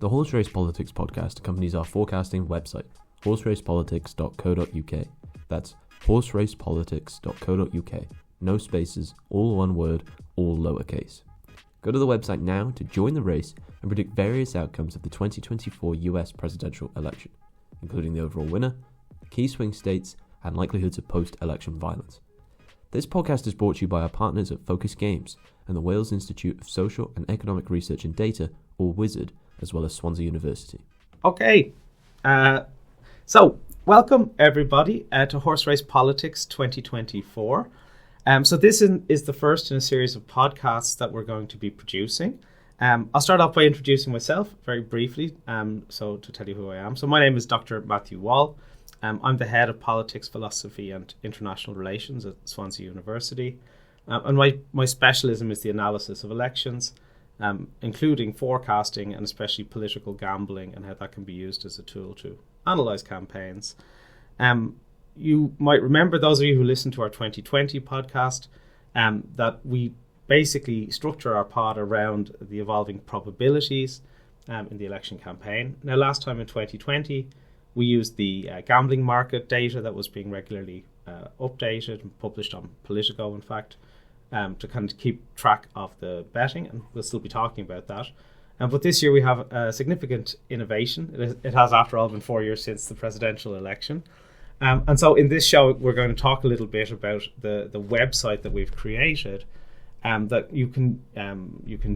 The Horse Race Politics podcast accompanies our forecasting website, horseracepolitics.co.uk. That's horseracepolitics.co.uk. No spaces, all one word, all lowercase. Go to the website now to join the race and predict various outcomes of the 2024 US presidential election, including the overall winner, key swing states, and likelihoods of post-election violence. This podcast is brought to you by our partners at Focus Games and the Wales Institute of Social and Economic Research and Data, or WIZARD, as well as Swansea University. Okay, so welcome everybody to Horse Race Politics 2024. So this is the first in a series of podcasts that we're going to be producing. I'll start off by introducing myself very briefly, so to tell you who I am. So my name is Dr. Matthew Wall. I'm the head of Politics, Philosophy and International Relations at Swansea University. And my specialism is the analysis of elections, including forecasting and especially political gambling and how that can be used as a tool to analyse campaigns. You might remember, those of you who listened to our 2020 podcast, that we basically structure our pod around the evolving probabilities in the election campaign. Now, last time in 2020, we used the gambling market data that was being regularly updated and published on Politico, in fact, to kind of keep track of the betting, and we'll still be talking about that. But this year we have a significant innovation. It has, after all, been 4 years since the presidential election. And so in this show, we're going to talk a little bit about the website that we've created, that you can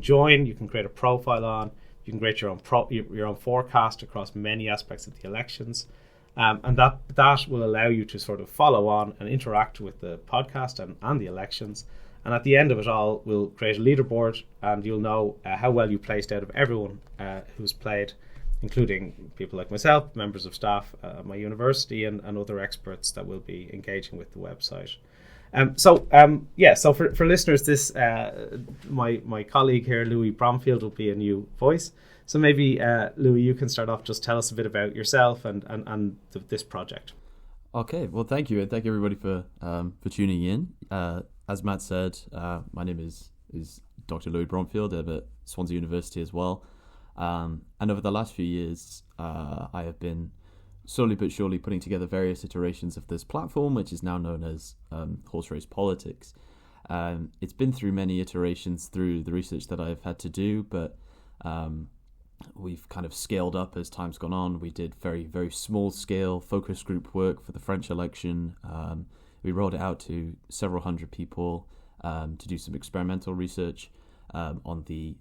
join, you can create a profile on, you can create your own forecast across many aspects of the elections. And that will allow you to sort of follow on and interact with the podcast and the elections. And at the end of it all, we'll create a leaderboard, and you'll know how well you placed out of everyone who's played, including people like myself, members of staff at my university, and other experts that will be engaging with the website. So for listeners, this my colleague here, Louis Bromfield, will be a new voice. So maybe, Louis, you can start off. Just tell us a bit about yourself and this project. Okay, well, thank you, and thank you everybody for tuning in. As Matt said, my name is Dr. Louis Bromfield. I'm at Swansea University as well. And over the last few years, I have been slowly but surely putting together various iterations of this platform, which is now known as Horse Race Politics. It's been through many iterations through the research that I've had to do, but we've kind of scaled up as time's gone on. We did very, very small scale focus group work for the French election. We rolled it out to several hundred people to do some experimental research on the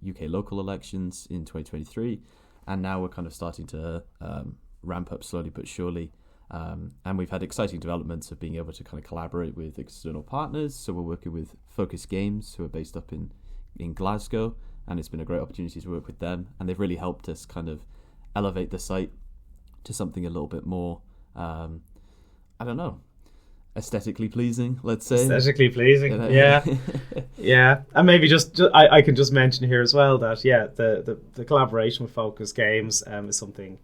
UK local elections in 2023. And now we're kind of starting to ramp up slowly but surely. And we've had exciting developments of being able to kind of collaborate with external partners. So we're working with Focus Games, who are based up in Glasgow. And it's been a great opportunity to work with them. And they've really helped us kind of elevate the site to something a little bit more, aesthetically pleasing, let's say. Aesthetically pleasing, yeah. Yeah. And maybe I can just mention here as well that, the collaboration with Focus Games is something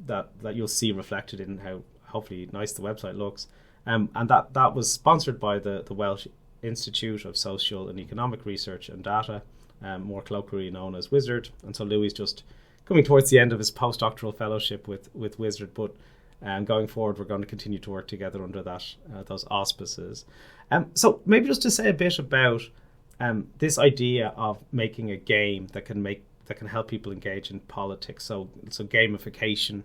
that you'll see reflected in how hopefully nice the website looks. And that was sponsored by the Welsh Institute of Social and Economic Research and Data, more colloquially known as WIZARD. And so Louis is just coming towards the end of his postdoctoral fellowship with WIZARD, but going forward, we're going to continue to work together under those auspices. So maybe just to say a bit about this idea of making a game that can help people engage in politics. So gamification.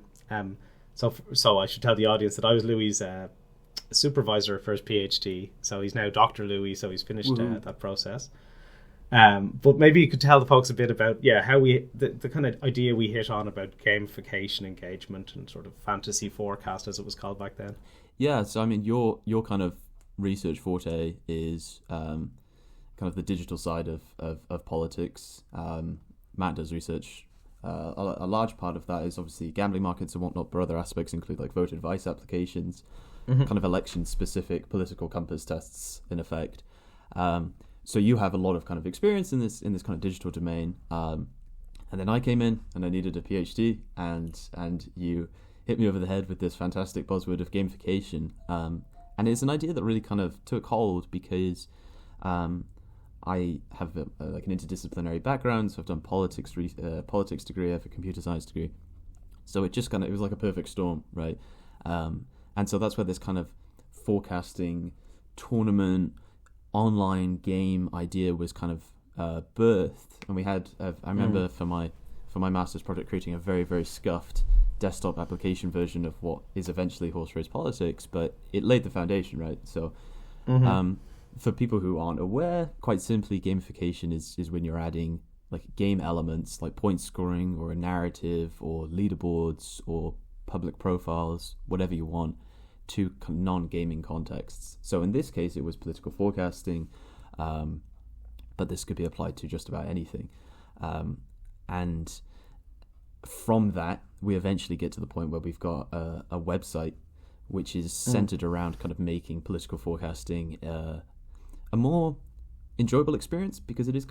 So I should tell the audience that I was Louis' supervisor for his PhD. So he's now Dr. Louis. So he's finished that process. But maybe you could tell the folks a bit about how the kind of idea we hit on about gamification, engagement, and sort of fantasy forecast, as it was called back then. Yeah, so I mean, your kind of research forte is kind of the digital side of politics. Matt does research. A large part of that is obviously gambling markets and whatnot, but other aspects include like voter advice applications, kind of election-specific political compass tests, in effect. So you have a lot of kind of experience in this kind of digital domain. And then I came in and I needed a PhD, and you hit me over the head with this fantastic buzzword of gamification. And it's an idea that really kind of took hold because I have like an interdisciplinary background, so I've done politics degree, I have a computer science degree. So it was like a perfect storm, right? And so that's where this kind of forecasting tournament online game idea was kind of birthed. And we had, I remember for my master's project, creating a very, very scuffed desktop application version of what is eventually horse race politics, but it laid the foundation, right? So for people who aren't aware, quite simply, gamification is when you're adding like game elements like point scoring or a narrative or leaderboards or public profiles, whatever you want, to non-gaming contexts. So in this case, it was political forecasting, but this could be applied to just about anything. And from that, we eventually get to the point where we've got a website which is centered around kind of making political forecasting a more enjoyable experience, because it is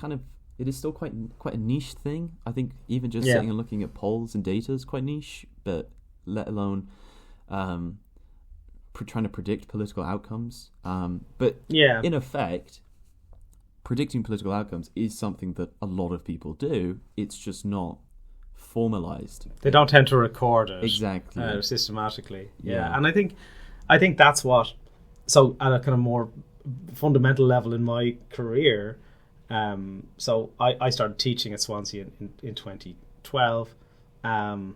still quite a niche thing. I think even just sitting and looking at polls and data is quite niche, but let alone trying to predict political outcomes. But in effect, predicting political outcomes is something that a lot of people do. It's just not formalized. They don't tend to record it exactly systematically. And I think that's what. So at a kind of more fundamental level in my career, so I started teaching at Swansea in 2012, and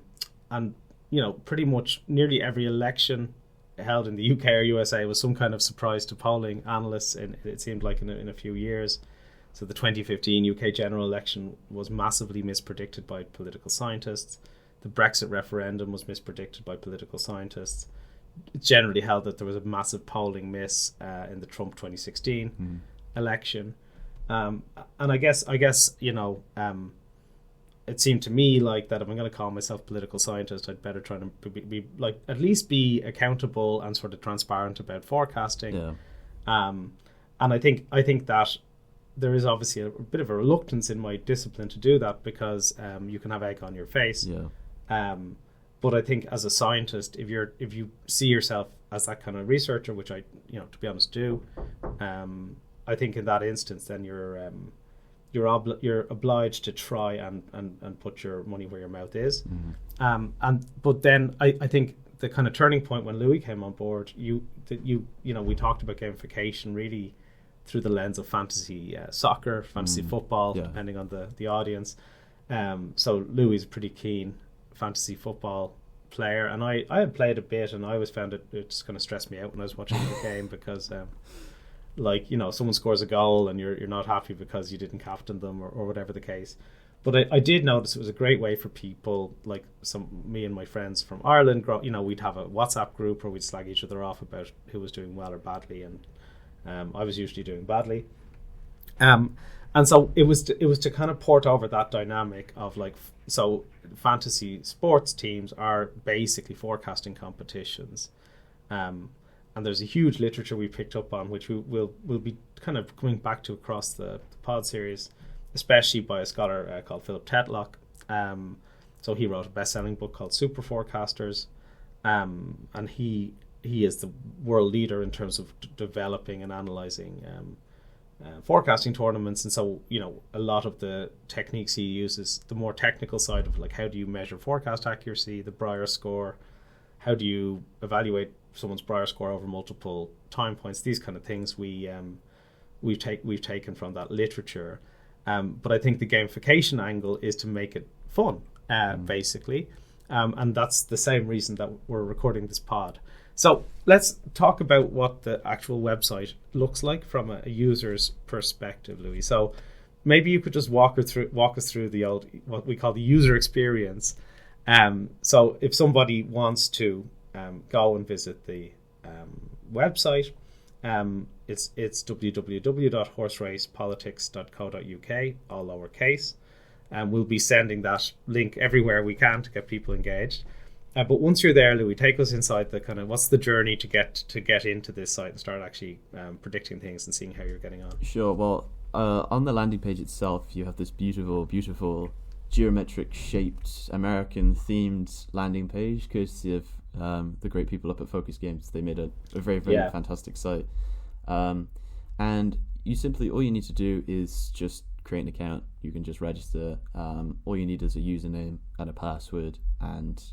pretty much nearly every election held in the UK or USA was some kind of surprise to polling analysts, and it seemed like in a few years. So the 2015 UK general election was massively mispredicted by political scientists. The Brexit referendum was mispredicted by political scientists. It's generally held that there was a massive polling miss in the Trump 2016 election. And I guess it seemed to me like that if I'm going to call myself a political scientist, I'd better try to be like at least be accountable and sort of transparent about forecasting. And I think that there is obviously a bit of a reluctance in my discipline to do that, because you can have egg on your face. But I think as a scientist, if you see yourself as that kind of researcher, which I, to be honest, do, I think in that instance, then you're obliged to try and put your money where your mouth is. But then I think the kind of turning point when Louis came on board, we talked about gamification really through the lens of fantasy soccer, fantasy football, depending on the audience. So Louis is a pretty keen fantasy football player, and I had played a bit, and I always found it just kind of stressed me out when I was watching the game, because someone scores a goal and you're not happy because you didn't captain them or whatever the case. But I did notice it was a great way for people, like me and my friends from Ireland, we'd have a WhatsApp group where we'd slag each other off about who was doing well or badly, and I was usually doing badly. And so it was to kind of port over that dynamic of so fantasy sports teams are basically forecasting competitions. And there's a huge literature we picked up on, which we'll be kind of coming back to across the pod series, especially by a scholar called Philip Tetlock. So he wrote a best-selling book called Super Forecasters, and he is the world leader in terms of developing and analysing forecasting tournaments. And so, a lot of the techniques he uses, the more technical side of how do you measure forecast accuracy, the Brier score, how do you evaluate someone's Brier score over multiple time points, these kind of things we've taken from that literature. But I think the gamification angle is to make it fun, basically. And that's the same reason that we're recording this pod. So let's talk about what the actual website looks like from a user's perspective, Louis. So maybe you could just walk us through the old, what we call the user experience. So if somebody wants to go and visit the website, it's www.horseracepolitics.co.uk, all lowercase. And we'll be sending that link everywhere we can to get people engaged. But once you're there, Louis, take us inside the kind of what's the journey to get into this site and start actually predicting things and seeing how you're getting on. Sure. Well, on the landing page itself, you have this beautiful geometric shaped American themed landing page, courtesy of the great people up at Focus Games. They made a very fantastic site. And you simply, all you need to do is just create an account. You can just register. All you need is a username and a password and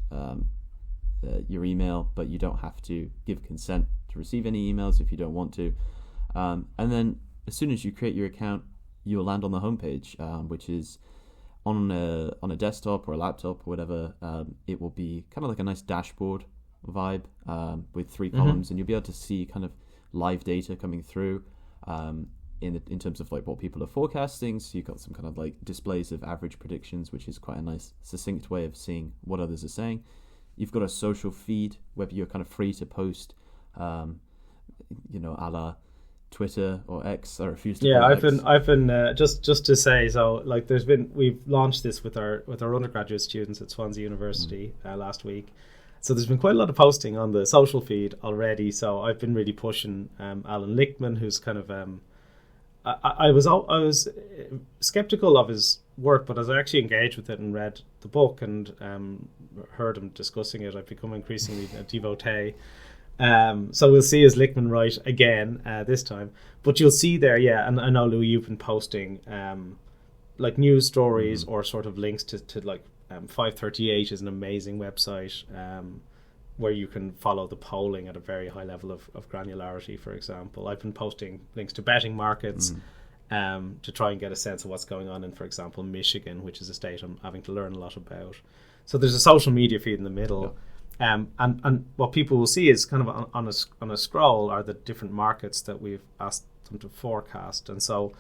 your email, but you don't have to give consent to receive any emails if you don't want to. And then as soon as you create your account, you'll land on the homepage, which is on a desktop or a laptop or whatever. It will be kind of like a nice dashboard vibe with three columns, and you'll be able to see kind of live data coming through in terms of like what people are forecasting. So you've got some kind of like displays of average predictions, which is quite a nice succinct way of seeing what others are saying. You've got a social feed where you're kind of free to post, a la Twitter or X. I refuse to. Yeah, I've been just to say, so like we've launched this with our undergraduate students at Swansea University last week. So there's been quite a lot of posting on the social feed already. So I've been really pushing Alan Lichtman, who's kind of I was skeptical of his work, but as I actually engaged with it and read the book and heard him discussing it, I've become increasingly a devotee. So we'll see as Lichtman right again this time. But you'll see there, and I know, Louis, you've been posting like news stories or sort of links to like 538 is an amazing website where you can follow the polling at a very high level of granularity, for example. I've been posting links to betting markets to try and get a sense of what's going on in, for example, Michigan, which is a state I'm having to learn a lot about. So there's a social media feed in the middle. Yeah. And what people will see is kind of on a scroll are the different markets that we've asked them to forecast. And so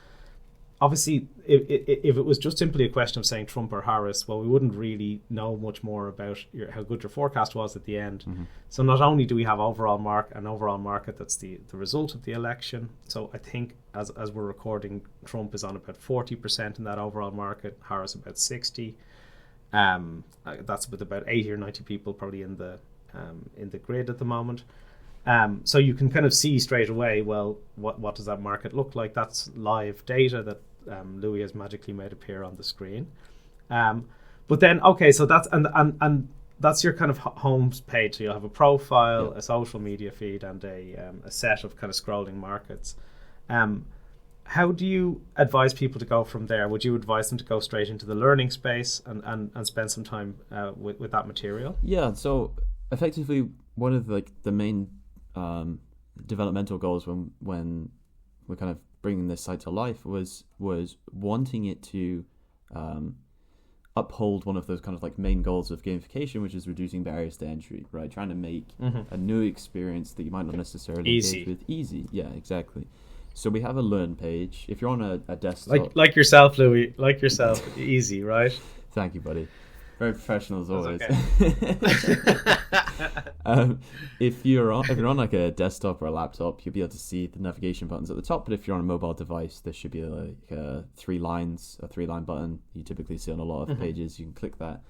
obviously, if it was just simply a question of saying Trump or Harris, well, we wouldn't really know much more about how good your forecast was at the end. So not only do we have an overall market that's the result of the election. So I think as we're recording, Trump is on about 40% in that overall market, Harris about 60%. That's with about 80 or 90 people probably in the grid at the moment. So you can kind of see straight away, well, what does that market look like? That's live data that Louis has magically made appear on the screen. But then, okay, so that's and that's your kind of home page. So you'll have a profile, a social media feed, and a set of kind of scrolling markets. How do you advise people to go from there? Would you advise them to go straight into the learning space and spend some time with that material? Yeah, so effectively one of the main developmental goals when we're kind of bringing this site to life was wanting it to uphold one of those kind of like main goals of gamification, which is reducing barriers to entry, right? Trying to make a new experience that you might not necessarily engage with easy. Yeah, exactly. So we have a learn page. If you're on a desktop, like yourself, Louis, easy, right? Thank you, buddy. Very professional as always. Okay. If you're on like a desktop or a laptop, you'll be able to see the navigation buttons at the top. But if you're on a mobile device, there should be a three-line button you typically see on a lot of pages. You can click that,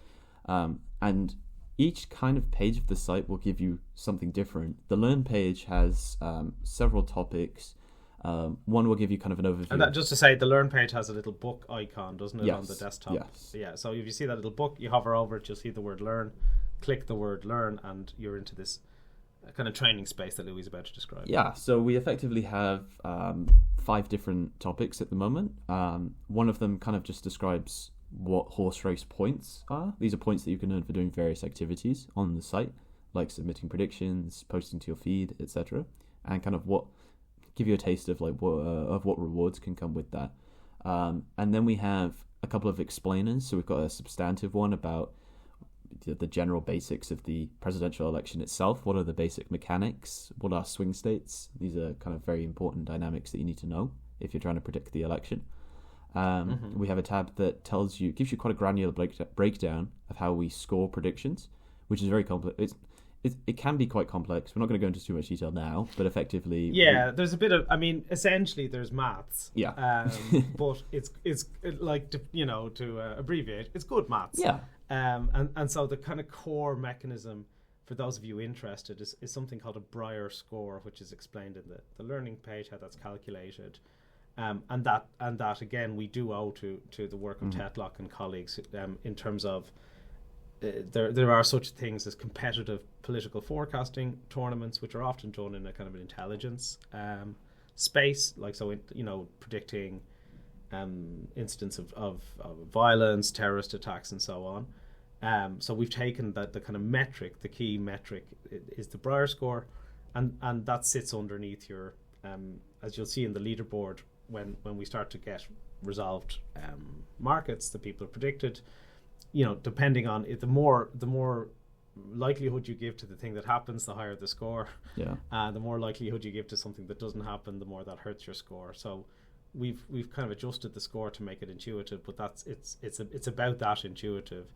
and each kind of page of the site will give you something different. The Learn page has several topics. One will give you kind of an overview. And that, just to say, the Learn page has a little book icon, doesn't it, yes, on the desktop? Yes. Yeah, so if you see that little book, you hover over it, you'll see the word Learn, click the word Learn, and you're into this kind of training space that Louis is about to describe. Yeah, so we effectively have 5 different topics at the moment. One of them kind of just describes what horse race points are. These are points that you can earn for doing various activities on the site, like submitting predictions, posting to your feed, etc., and kind of give you a taste of what rewards can come with that. And then we have a couple of explainers. So we've got a substantive one about the general basics of the presidential election itself. What are the basic mechanics? What are swing states? These are kind of very important dynamics that you need to know if you're trying to predict the election. We have a tab that gives you quite a granular breakdown of how we score predictions, which is very complex. It can be quite complex. We're not going to go into too much detail now, but effectively, there's a bit of. I mean, essentially, there's maths. Yeah, but it's like to abbreviate, it's good maths. Yeah, and so the kind of core mechanism for those of you interested is something called a Breyer score, which is explained in the learning page, how that's calculated, and that again we do owe to the work of Tetlock and colleagues in terms of. There are such things as competitive political forecasting tournaments, which are often done in a kind of an intelligence space, like so, predicting incidents of violence, terrorist attacks, and so on. So we've taken the kind of metric, the key metric is the Brier score, and that sits underneath your, as you'll see in the leaderboard, when we start to get resolved markets that people have predicted, depending on it, the more likelihood you give to the thing that happens, the higher the score. Yeah. The more likelihood you give to something that doesn't happen, the more that hurts your score. So we've kind of adjusted the score to make it intuitive, but it's about that intuitive.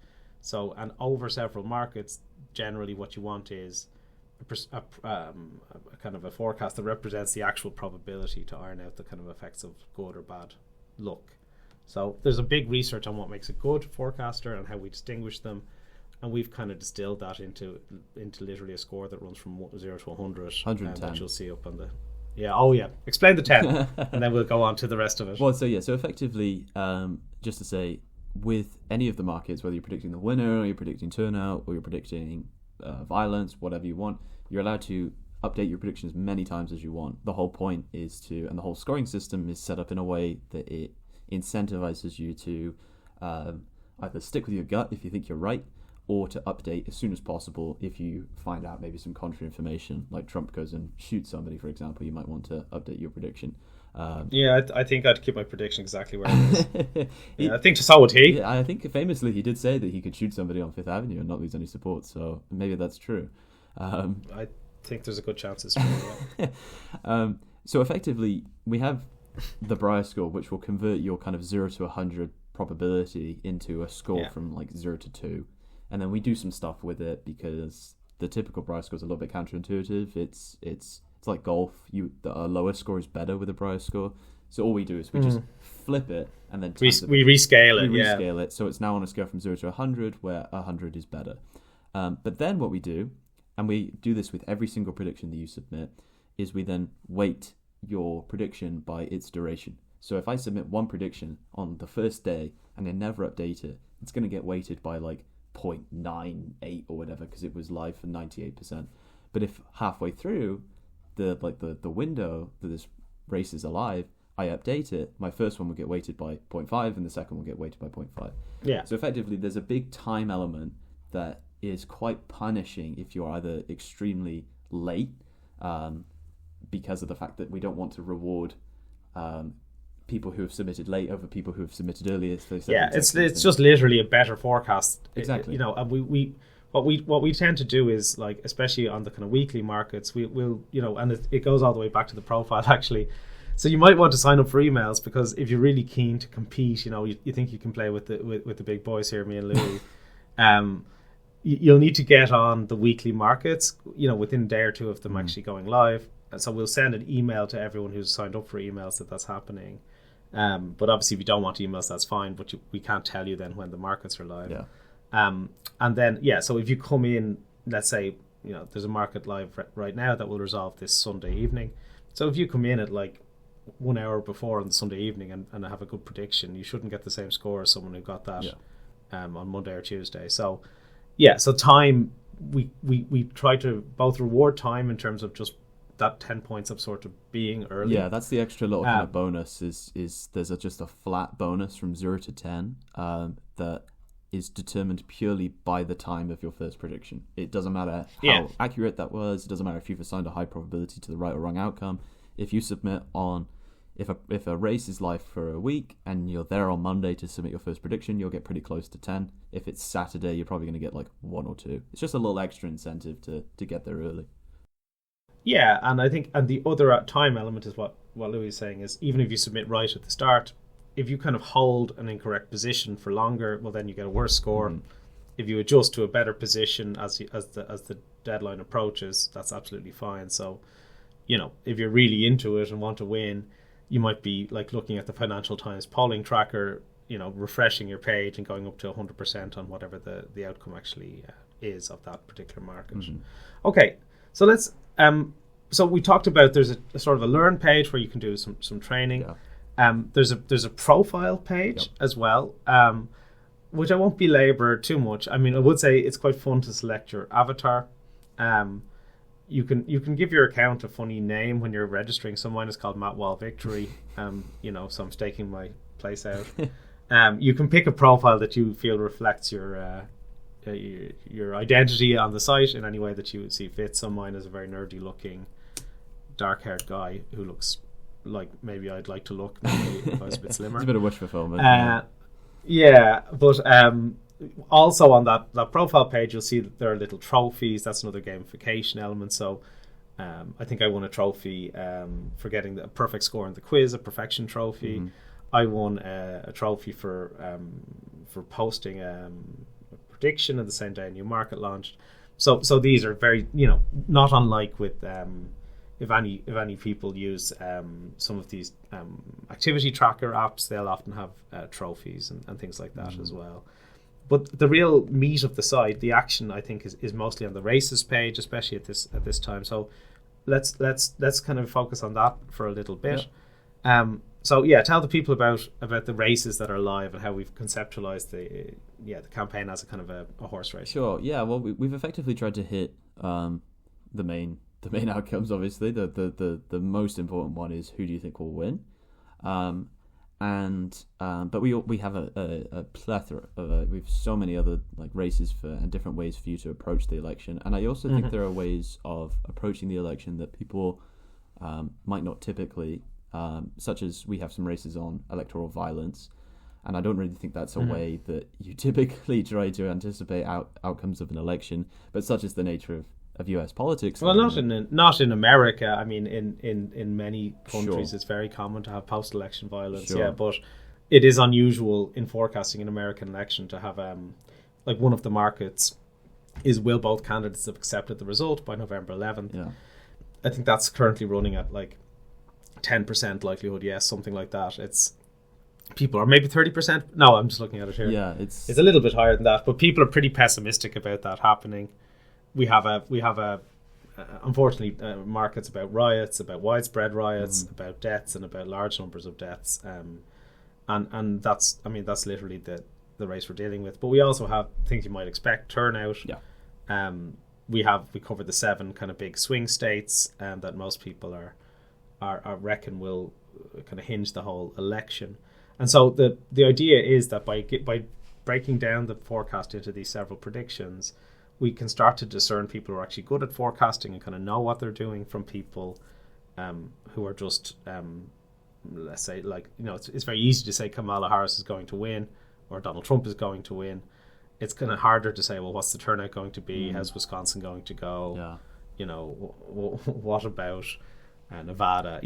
So, and over several markets, generally what you want is a kind of a forecast that represents the actual probability to iron out the kind of effects of good or bad luck. So there's a big research on what makes a good forecaster and how we distinguish them, and we've kind of distilled that into literally a score that runs from 0 to 100, 110. which you'll see up on the. Yeah. Explain the 10, and then we'll go on to the rest of it. Well, so effectively, just to say, with any of the markets, whether you're predicting the winner, or you're predicting turnout, or you're predicting violence, whatever you want, you're allowed to update your prediction as many times as you want. The whole point is to, and the whole scoring system is set up in a way that it incentivizes you to either stick with your gut if you think you're right, or to update as soon as possible if you find out maybe some contrary information, like Trump goes and shoots somebody, for example. You might want to update your prediction. I think I'd keep my prediction exactly where it is. I think so would he. Yeah, I think famously he did say that he could shoot somebody on Fifth Avenue and not lose any support, so maybe that's true. I think there's a good chance it's true. Yeah. So effectively, we have the Brier score, which will convert your kind of 0 to 100 probability into a score from like 0 to 2. And then we do some stuff with it because the typical Brier score is a little bit counterintuitive. It's like golf. A lower score is better with a Brier score. So all we do is we just flip it and then we rescale it. We rescale it. So it's now on a scale from 0 to 100, where 100 is better. But then what we do, and we do this with every single prediction that you submit, is we then weight your prediction by its duration. So if I submit one prediction on the first day and I never update it, it's going to get weighted by like 0.98 or whatever, because it was live for 98%. But if halfway through the window that this race is alive, I update it, my first one will get weighted by 0.5 and the second will get weighted by 0.5. Yeah. So effectively there's a big time element that is quite punishing if you're either extremely late, because of the fact that we don't want to reward people who have submitted late over people who have submitted earlier. So it's just literally a better forecast. Exactly. And what we tend to do is, like, especially on the kind of weekly markets, we'll and it goes all the way back to the profile actually. So you might want to sign up for emails, because if you're really keen to compete, you think you can play with the big boys here, me and Louis. You'll need to get on the weekly markets, within a day or two of them actually going live. And so we'll send an email to everyone who's signed up for emails that's happening. But obviously, if you don't want emails, that's fine. But we can't tell you then when the markets are live. Yeah. And then, so if you come in, let's say, there's a market live right now that will resolve this Sunday evening. So if you come in at like 1 hour before on the Sunday evening and have a good prediction, you shouldn't get the same score as someone who got that on Monday or Tuesday. So time, we try to both reward time in terms of just that 10 points of sort of being early. Yeah, that's the extra little kind of bonus is there's just a flat bonus from 0 to 10 that is determined purely by the time of your first prediction. It doesn't matter how accurate that was. It doesn't matter if you've assigned a high probability to the right or wrong outcome. If you submit on, if a race is live for a week and you're there on Monday to submit your first prediction, you'll get pretty close to 10. If it's Saturday, you're probably going to get like 1 or 2. It's just a little extra incentive to get there early. Yeah, and I think, and the other time element is what Louis is saying, is even if you submit right at the start, if you kind of hold an incorrect position for longer, well, then you get a worse score. Mm-hmm. If you adjust to a better position as the deadline approaches, that's absolutely fine. So, if you're really into it and want to win, you might be like looking at the Financial Times polling tracker, refreshing your page and going up to 100% on whatever the outcome actually is of that particular market. Mm-hmm. Okay, so let's. So we talked about there's a sort of a learn page where you can do some training. Yeah. There's a profile page as well, which I won't belabor too much. I mean, I would say it's quite fun to select your avatar. you can give your account a funny name when you're registering. So mine is called Matt Wall Victory. So I'm staking my place out. You can pick a profile that you feel reflects your identity on the site in any way that you would see fit. So mine is a very nerdy looking, dark-haired guy who looks like maybe I'd like to look maybe if I was a bit slimmer. It's a bit of wish fulfillment. But also on that profile page, you'll see that there are little trophies. That's another gamification element. So I think I won a trophy for getting the perfect score in the quiz, a perfection trophy. Mm-hmm. I won a trophy for posting a prediction on the same day a new market launched. So these are very, not unlike with if any people use some of these activity tracker apps, they'll often have trophies and things like that as well. But the real meat of the site, the action, I think, is mostly on the races page, especially at this time. So let's kind of focus on that for a little bit. Yep. Tell the people about the races that are live and how we've conceptualized the campaign as a kind of a horse race. Sure. Yeah. Well, we've effectively tried to hit the main outcomes. Obviously, the most important one is who do you think will win. But we have a plethora of we've so many other like races and different ways for you to approach the election, and I also think there are ways of approaching the election that people might not typically, such as we have some races on electoral violence, and I don't really think that's a way that you typically try to anticipate outcomes of an election, but such is the nature of US politics. Well, not in America. I mean, in many countries, It's very common to have post-election violence. Sure. Yeah, but it is unusual in forecasting an American election to have like one of the markets is will both candidates have accepted the result by November 11th. Yeah, I think that's currently running at like 10% likelihood. Yes, something like that. It's people are maybe 30%. No, I'm just looking at it here. Yeah, it's a little bit higher than that, but people are pretty pessimistic about that happening. We have unfortunately markets about riots, about widespread riots, about deaths, and about large numbers of deaths, and that's literally the race we're dealing with. But we also have things you might expect: turnout. Yeah. We covered the 7 kind of big swing states that most people are reckon will kind of hinge the whole election. And so the idea is that by breaking down the forecast into these several predictions, we can start to discern people who are actually good at forecasting and kind of know what they're doing from people who are just, let's say, like, it's very easy to say Kamala Harris is going to win or Donald Trump is going to win. It's kind of harder to say, well, what's the turnout going to be? How's Wisconsin going to go? Yeah. What about Nevada?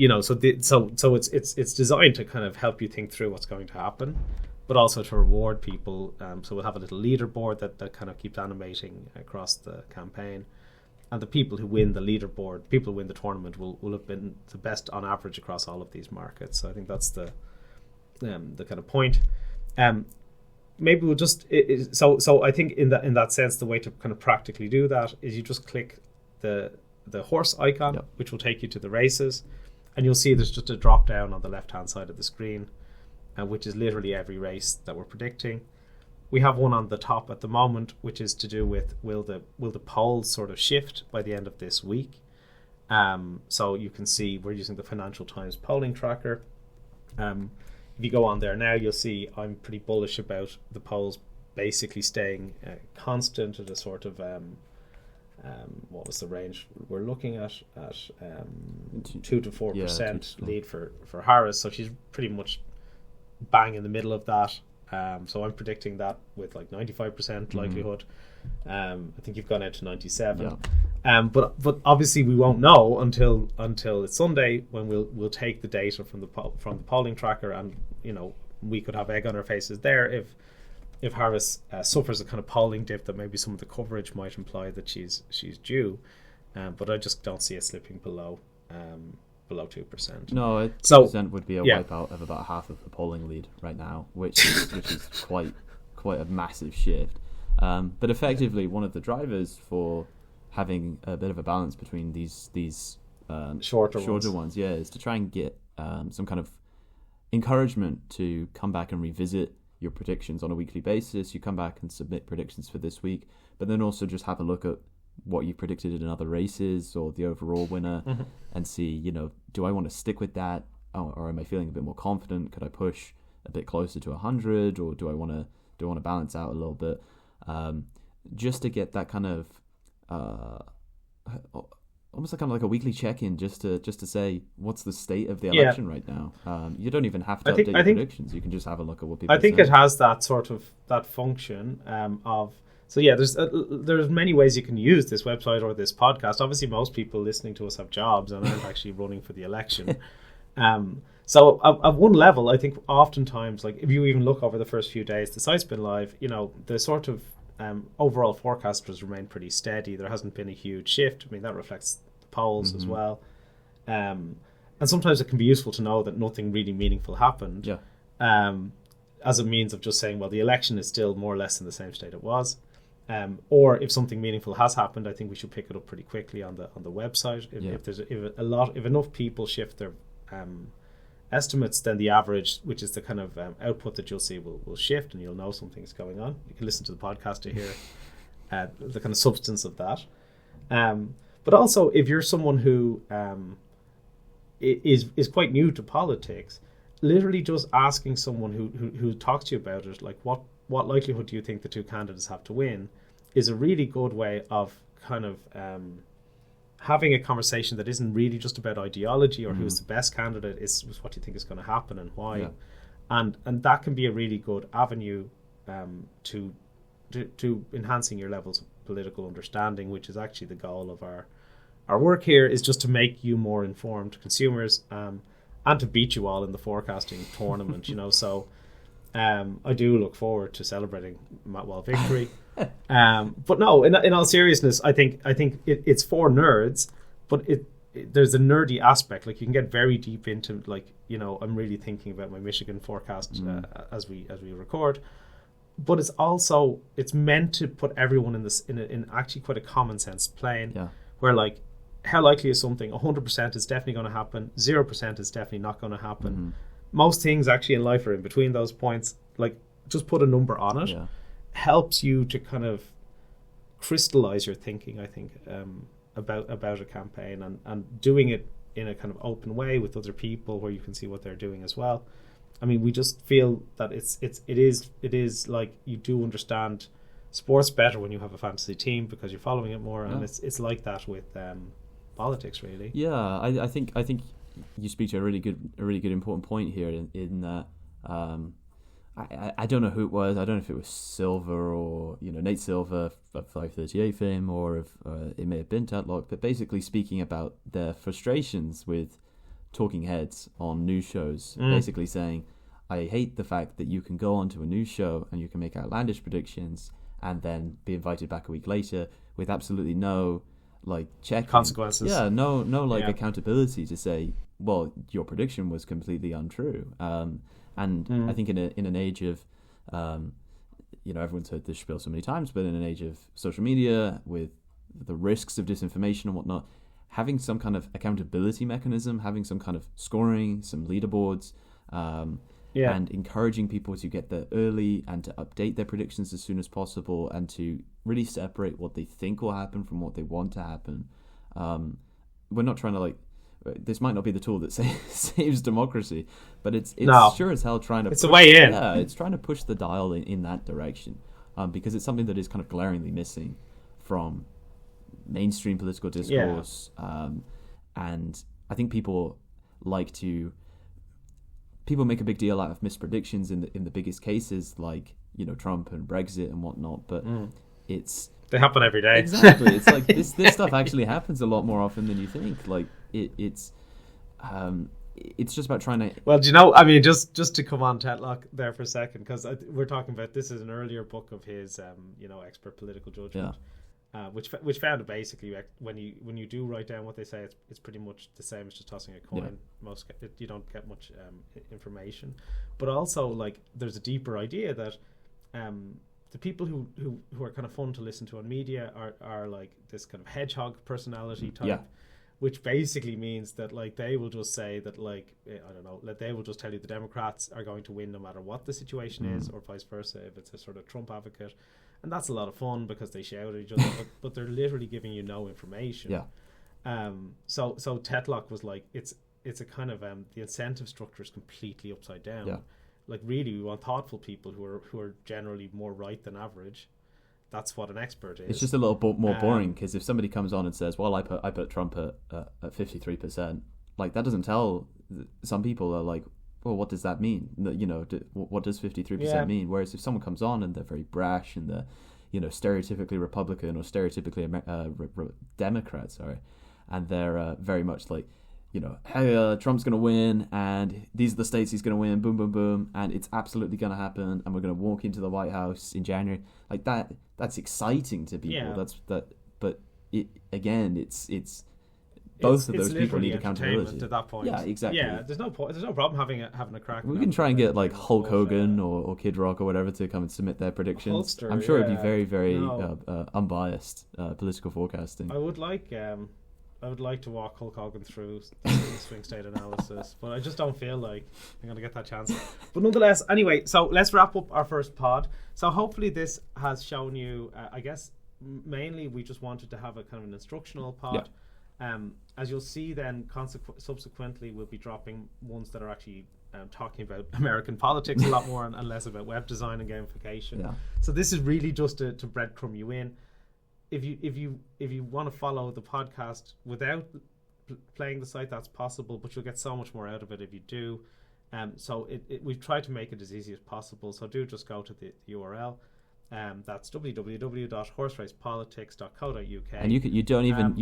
So it's designed to kind of help you think through what's going to happen, but also to reward people. So we'll have a little leaderboard that kind of keeps animating across the campaign. And the people who win the leaderboard, people who win the tournament will have been the best on average across all of these markets. So I think that's the kind of point. Maybe we'll just... So I think in that sense, the way to kind of practically do that is you just click the horse icon, which will take you to the races. And you'll see there's just a drop down on the left-hand side of the screen, which is literally every race that we're predicting. We have one on the top at the moment, which is to do with will the polls sort of shift by the end of this week. So you can see we're using the Financial Times polling tracker. If you go on there now, you'll see I'm pretty bullish about the polls basically staying constant at a sort of what was the range we're looking at 2 to 4% lead for Harris. So she's pretty much bang in the middle of that. So I'm predicting that with like 95% likelihood. I think you've gone out to 97. Yeah. But obviously we won't know until it's Sunday when we'll take the data from the polling tracker, and we could have egg on our faces there if Harris suffers a kind of polling dip that maybe some of the coverage might imply that she's due. But I just don't see it slipping below 2%. No, 2% would be a wipeout of about half of the polling lead right now, which is quite a massive shift. But effectively, one of the drivers for having a bit of a balance between these shorter ones, is to try and get some kind of encouragement to come back and revisit your predictions on a weekly basis. You come back and submit predictions for this week, but then also just have a look at what you predicted in other races or the overall winner, and see, do I want to stick with that, or am I feeling a bit more confident? Could I push a bit closer to 100, or do I want to balance out a little bit, just to get that kind of almost like kind of like a weekly check-in, just to say what's the state of the election right now. You don't even have to update your predictions. You can just have a look at what people I think say. it has that sort of that function of. So yeah, there's many ways you can use this website or this podcast. Obviously, most people listening to us have jobs and aren't actually running for the election. So at one level, I think oftentimes, like if you even look over the first few days, the site's been live. The sort of overall forecast has remained pretty steady. There hasn't been a huge shift. I mean, that reflects the polls as well. And sometimes it can be useful to know that nothing really meaningful happened. Yeah. As a means of just saying, well, the election is still more or less in the same state it was. Or if something meaningful has happened, I think we should pick it up pretty quickly on the website. If enough people shift their estimates, then the average, which is the kind of output that you'll see, will shift, and you'll know something's going on. You can listen to the podcast to hear the kind of substance of that. But also, if you're someone who is quite new to politics, literally just asking someone who talks to you about it, like what likelihood do you think the two candidates have to win, is a really good way of kind of having a conversation that isn't really just about ideology or who's the best candidate, is what you think is going to happen and why. Yeah. And that can be a really good avenue to enhancing your levels of political understanding, which is actually the goal of our work here, is just to make you more informed consumers and to beat you all in the forecasting tournament, so I do look forward to celebrating Matwell victory. But no, in all seriousness, I think it's for nerds, but there's a nerdy aspect. Like, you can get very deep into, like, I'm really thinking about my Michigan forecast as we record. But it's meant to put everyone in actually quite a common sense plane, where, like, how likely is something? 100% is definitely going to happen. 0% is definitely not going to happen. Most things actually in life are in between those points. Like, just put a number on it. Helps you to kind of crystallize your thinking, I think, about a campaign, and doing it in a kind of open way with other people where you can see what they're doing as well. I mean, we just feel that it is like, you do understand sports better when you have a fantasy team because you're following it more, and it's like that with politics, really. Yeah, I think you speak to a really good important point here in that. I don't know who it was. I don't know if it was Silver or Nate Silver of 538 fame, or if it may have been Tatlock. But basically speaking about their frustrations with talking heads on news shows, basically saying, I hate the fact that you can go onto a news show and you can make outlandish predictions and then be invited back a week later with absolutely no check consequences. Yeah, no accountability to say, well, your prediction was completely untrue. And I think in an age of, everyone's heard this spiel so many times, but in an age of social media with the risks of disinformation and whatnot, having some kind of accountability mechanism, having some kind of scoring, some leaderboards, and encouraging people to get there early and to update their predictions as soon as possible and to really separate what they think will happen from what they want to happen. We're not trying to this might not be the tool that saves democracy, but it's sure as hell trying to. It's a way in. Yeah, it's trying to push the dial in that direction, because it's something that is kind of glaringly missing from mainstream political discourse. And I think people make a big deal out of mispredictions in the biggest cases, like Trump and Brexit and whatnot, but they happen every day. Exactly. It's like this stuff actually happens a lot more often than you think. Like it's just about trying to. Well, do you know? I mean, just to come on Tetlock there for a second, because we're talking about, this is an earlier book of his, expert political judgment, which found basically when you do write down what they say, it's pretty much the same as just tossing a coin. You don't get much information, but also there's a deeper idea that. The people who are kind of fun to listen to on media are like this kind of hedgehog personality type, which basically means that like they will just say that like I don't know, that they will just tell you the Democrats are going to win no matter what the situation is, or vice versa if it's a sort of Trump advocate, and that's a lot of fun because they shout at each other, but they're literally giving you no information. Yeah. So Tetlock was like it's a kind of the incentive structure is completely upside down. Yeah. Like really, we want thoughtful people who are generally more right than average. That's what an expert is. It's just a little bit more boring because if somebody comes on and says, "Well, I put Trump at 53%," like that doesn't tell some people are like, "Well, what does that mean?" You know, what does 53% mean? Whereas if someone comes on and they're very brash and they're, you know, stereotypically Republican or stereotypically Democrat, and they're very much like, you know, hey, Trump's going to win, and these are the states he's going to win, boom, boom, boom, and it's absolutely going to happen, and we're going to walk into the White House in January. Like that's exciting to people. Yeah. But both of those people need accountability at that point. Yeah, exactly. Yeah, there's no problem having a crack. We can try and get like Hulk Hogan or Kid Rock or whatever to come and submit their predictions. Hulkster, I'm sure it'd be very, very unbiased political forecasting. I would like to walk Hulk Hogan through the swing state analysis, but I just don't feel like I'm going to get that chance. But nonetheless, anyway, so let's wrap up our first pod. So hopefully this has shown you, I guess, mainly we just wanted to have a kind of an instructional pod. Yeah. As you'll see then, subsequently we'll be dropping ones that are actually talking about American politics a lot more and less about web design and gamification. Yeah. So this is really just to breadcrumb you in. If you want to follow the podcast without playing the site, that's possible, but you'll get so much more out of it if you do. So we've tried to make it as easy as possible. So do just go to the URL. That's www.horseracepolitics.co.uk. And you don't even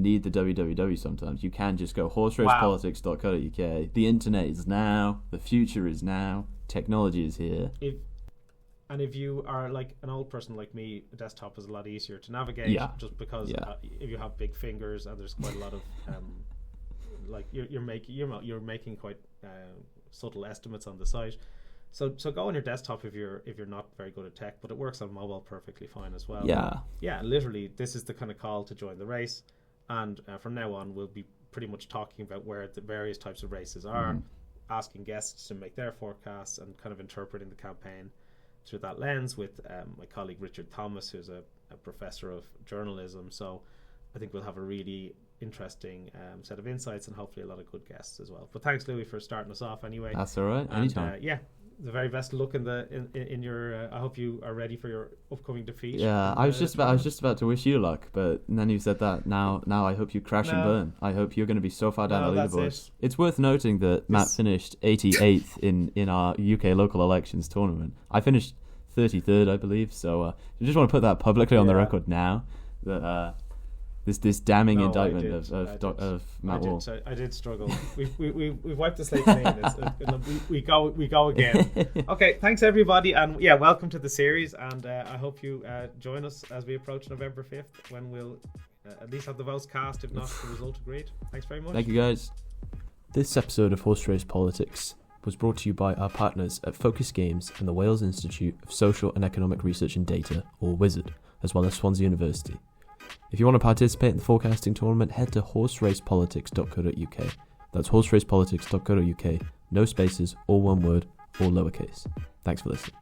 need the www. Sometimes you can just go horseracepolitics.co.uk. The internet is now. The future is now. Technology is here. If you are like an old person like me, a desktop is a lot easier to navigate. Yeah. Just because if you have big fingers and there's quite a lot of like you're making quite subtle estimates on the site. So go on your desktop if you're not very good at tech, but it works on mobile perfectly fine as well. Yeah. Literally, this is the kind of call to join the race, and from now on we'll be pretty much talking about where the various types of races are, asking guests to make their forecasts, and kind of interpreting the campaign through that lens with my colleague Richard Thomas, who's a professor of journalism. So I think we'll have a really interesting set of insights and hopefully a lot of good guests as well. But thanks, Louis, for starting us off anyway. That's all right. Anytime. The very best luck in your. I hope you are ready for your upcoming defeat. Yeah, I was just about to wish you luck, but then you said that. Now I hope you crash and burn. I hope you're going to be so far down the leaderboards. It's worth noting that Matt finished 88th in our UK local elections tournament. I finished 33rd, I believe. So I just want to put that publicly on the record now. That this damning indictment of Matt Wall. I did struggle. We've wiped the slate clean. We go again. Okay, thanks everybody, and welcome to the series. And I hope you join us as we approach November 5th, when we'll at least have the votes cast, if not the result agreed. Thanks very much. Thank you, guys. This episode of Horse Race Politics was brought to you by our partners at Focus Games and the Wales Institute of Social and Economic Research and Data, or WIZARD, as well as Swansea University. If you want to participate in the forecasting tournament, head to horseracepolitics.co.uk. That's horseracepolitics.co.uk. No spaces, all one word, all lowercase. Thanks for listening.